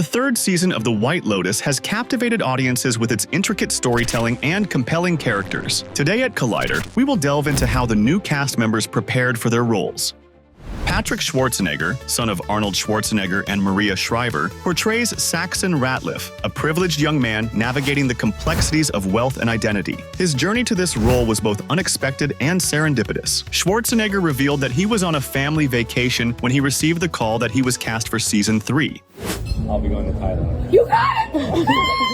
The third season of The White Lotus has captivated audiences with its intricate storytelling and compelling characters. Today at Collider, we will delve into how the new cast members prepared for their roles. Patrick Schwarzenegger, son of Arnold Schwarzenegger and Maria Shriver, portrays Saxon Ratliff, a privileged young man navigating the complexities of wealth and identity. His journey to this role was both unexpected and serendipitous. Schwarzenegger revealed that he was on a family vacation when he received the call that he was cast for Season 3. I'll be going to Thailand. You got it!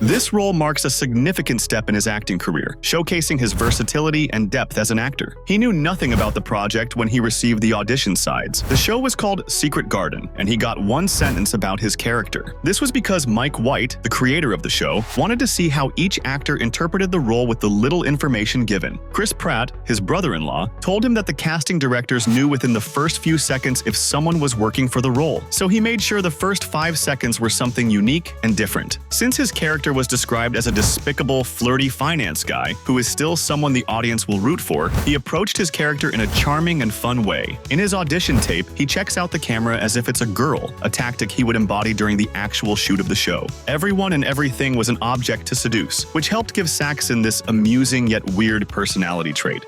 This role marks a significant step in his acting career, showcasing his versatility and depth as an actor. He knew nothing about the project when he received the audition sides. The show was called Secret Garden, and he got one sentence about his character. This was because Mike White, the creator of the show, wanted to see how each actor interpreted the role with the little information given. Chris Pratt, his brother-in-law, told him that the casting directors knew within the first few seconds if someone was working for the role, so he made sure the first 5 seconds were something unique and different. Since his character was described as a despicable, flirty finance guy who is still someone the audience will root for, he approached his character in a charming and fun way. In his audition tape, he checks out the camera as if it's a girl, a tactic he would embody during the actual shoot of the show. Everyone and everything was an object to seduce, which helped give Saxon this amusing yet weird personality trait.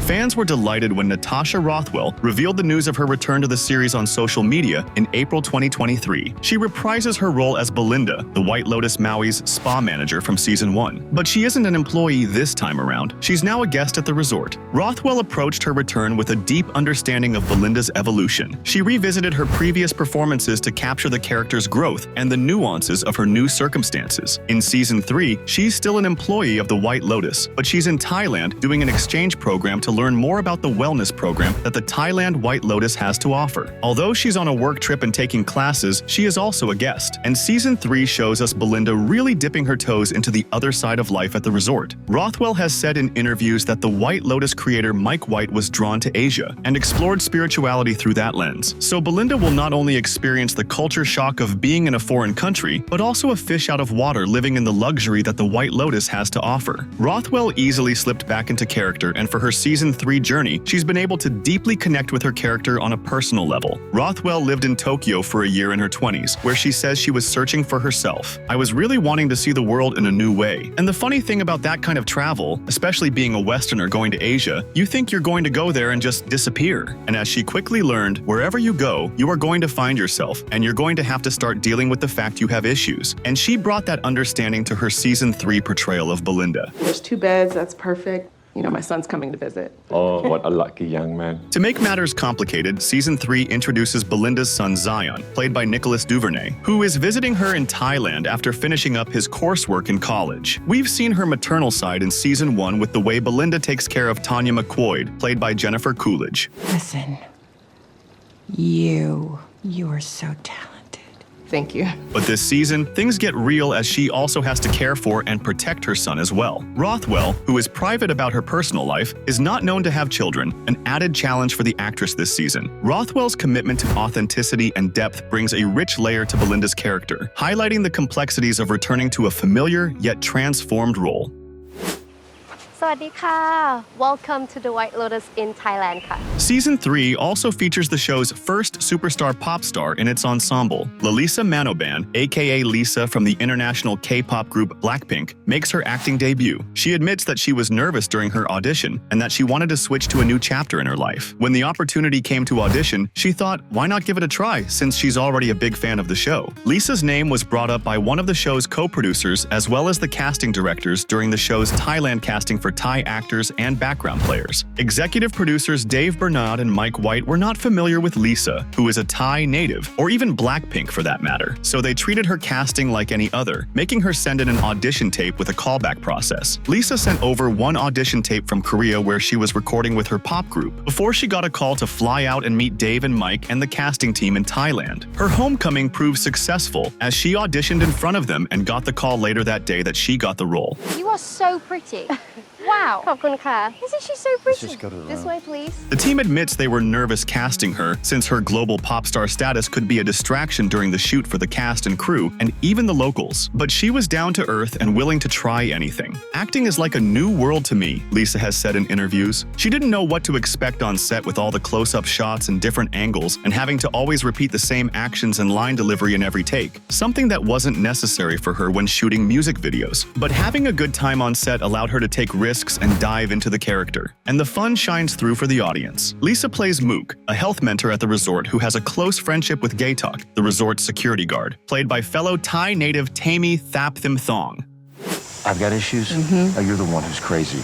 Fans were delighted when Natasha Rothwell revealed the news of her return to the series on social media in April 2023. She reprises her role as Belinda, the White Lotus Maui's spa manager from Season 1. But she isn't an employee this time around. She's now a guest at the resort. Rothwell approached her return with a deep understanding of Belinda's evolution. She revisited her previous performances to capture the character's growth and the nuances of her new circumstances. In Season 3, she's still an employee of the White Lotus, but she's in Thailand doing an exchange program to learn more about the wellness program that the Thailand White Lotus has to offer. Although she's on a work trip and taking classes, she is also a guest. And Season 3 shows us Belinda really dipping her toes into the other side of life at the resort. Rothwell has said in interviews that the White Lotus creator Mike White was drawn to Asia and explored spirituality through that lens. So Belinda will not only experience the culture shock of being in a foreign country, but also a fish out of water living in the luxury that the White Lotus has to offer. Rothwell easily slipped back into character, and for her Season 3 journey, she's been able to deeply connect with her character on a personal level. Rothwell lived in Tokyo for a year in her 20s, where she says she was searching for herself. I was really wanting to see the world in a new way. And the funny thing about that kind of travel, especially being a Westerner going to Asia, you think you're going to go there and just disappear. And as she quickly learned, wherever you go, you are going to find yourself, and you're going to have to start dealing with the fact you have issues. And she brought that understanding to her Season 3 portrayal of Belinda. There's 2 beds, that's perfect. You know, my son's coming to visit. Oh, what a lucky young man. To make matters complicated, Season 3 introduces Belinda's son Zion, played by Nicholas Duvernay, who is visiting her in Thailand after finishing up his coursework in college. We've seen her maternal side in Season 1 with the way Belinda takes care of Tanya McQuoid, played by Jennifer Coolidge. Listen, you are so talented. Thank you. But this season, things get real as she also has to care for and protect her son as well. Rothwell, who is private about her personal life, is not known to have children, an added challenge for the actress this season. Rothwell's commitment to authenticity and depth brings a rich layer to Belinda's character, highlighting the complexities of returning to a familiar yet transformed role. สวัสดีค่ะ Welcome to the White Lotus in Thailand ค่ะ Season 3 also features the show's first superstar pop star in its ensemble. Lalisa Manoban, aka Lisa from the international K-pop group Blackpink, makes her acting debut. She admits that she was nervous during her audition and that she wanted to switch to a new chapter in her life. When the opportunity came to audition, she thought, why not give it a try since she's already a big fan of the show? Lisa's name was brought up by one of the show's co-producers as well as the casting directors during the show's Thailand casting for Thai actors and background players. Executive producers Dave Bernard and Mike White were not familiar with Lisa, who is a Thai native, or even Blackpink for that matter, so they treated her casting like any other, making her send in an audition tape with a callback process. Lisa sent over one audition tape from Korea where she was recording with her pop group, before she got a call to fly out and meet Dave and Mike and the casting team in Thailand. Her homecoming proved successful as she auditioned in front of them and got the call later that day that she got the role. You are so pretty. Wow. ขอบคุณค่ะ. Isn't she so pretty? just go to the This room. way, please. The team admits they were nervous casting her, since her global pop star status could be a distraction during the shoot for the cast and crew, and even the locals. But she was down to earth and willing to try anything. Acting is like a new world to me, Lisa has said in interviews. She didn't know what to expect on set with all the close-up shots and different angles, and having to always repeat the same actions and line delivery in every take, something that wasn't necessary for her when shooting music videos. But having a good time on set allowed her to take risks and dive into the character. And the fun shines through for the audience. Lisa plays Mook, a health mentor at the resort who has a close friendship with Gaytok, the resort's security guard, played by fellow Thai native Tammy Thapthim Thong. I've got issues. Oh, you're the one who's crazy.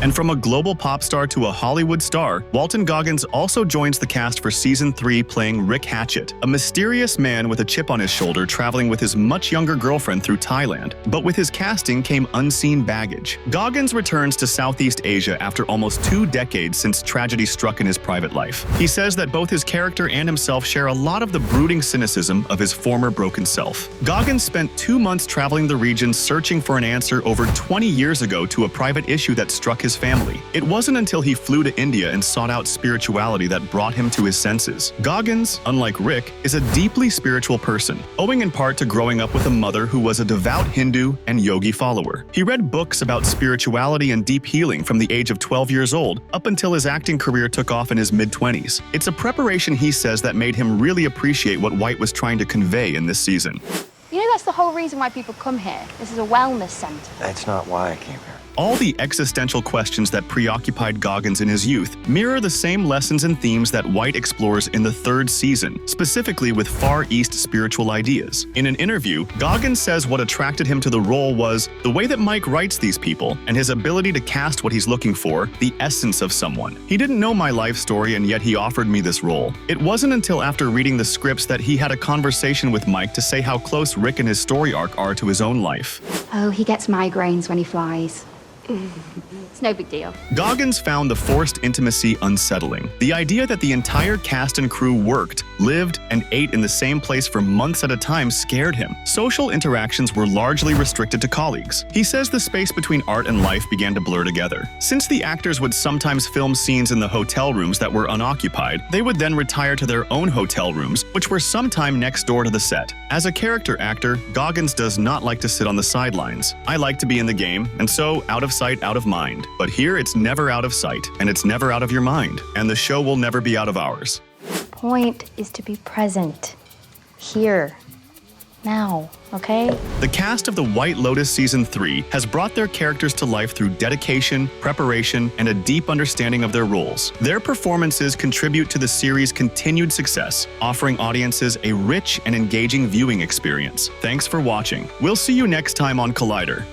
And from a global pop star to a Hollywood star, Walton Goggins also joins the cast for Season 3 playing Rick Hatchett, a mysterious man with a chip on his shoulder traveling with his much younger girlfriend through Thailand. But with his casting came unseen baggage. Goggins returns to Southeast Asia after almost 2 decades since tragedy struck in his private life. He says that both his character and himself share a lot of the brooding cynicism of his former broken self. Goggins spent 2 months traveling the region searching for an answer over 20 years ago to a private issue that struck his family. It wasn't until he flew to India and sought out spirituality that brought him to his senses. Goggins, unlike Rick, is a deeply spiritual person, owing in part to growing up with a mother who was a devout Hindu and yogi follower. He read books about spirituality and deep healing from the age of 12 years old up until his acting career took off in his mid-20s. It's a preparation, he says, that made him really appreciate what White was trying to convey in this season. You know that's the whole reason why people come here. This is a wellness center. That's not why I came here. All the existential questions that preoccupied Goggins in his youth mirror the same lessons and themes that White explores in the 3rd season, specifically with Far East spiritual ideas. In an interview, Goggins says what attracted him to the role was the way that Mike writes these people and his ability to cast what he's looking for, the essence of someone. He didn't know my life story and yet he offered me this role. It wasn't until after reading the scripts that he had a conversation with Mike to say how close Rick and his story arc are to his own life. Oh, he gets migraines when he flies. It's no big deal. Goggins found the forced intimacy unsettling. The idea that the entire cast and crew worked, lived, and ate in the same place for months at a time scared him. Social interactions were largely restricted to colleagues. He says the space between art and life began to blur together. Since the actors would sometimes film scenes in the hotel rooms that were unoccupied, they would then retire to their own hotel rooms, which were sometime next door to the set. As a character actor, Goggins does not like to sit on the sidelines. I like to be in the game, and so out of sight, out of mind. But here it's never out of sight, and it's never out of your mind, and the show will never be out of ours. Point is to be present. Here. Now, okay? The cast of the White Lotus Season 3 has brought their characters to life through dedication, preparation, and a deep understanding of their roles. Their performances contribute to the series' continued success, offering audiences a rich and engaging viewing experience. Thanks for watching. We'll see you next time on Collider.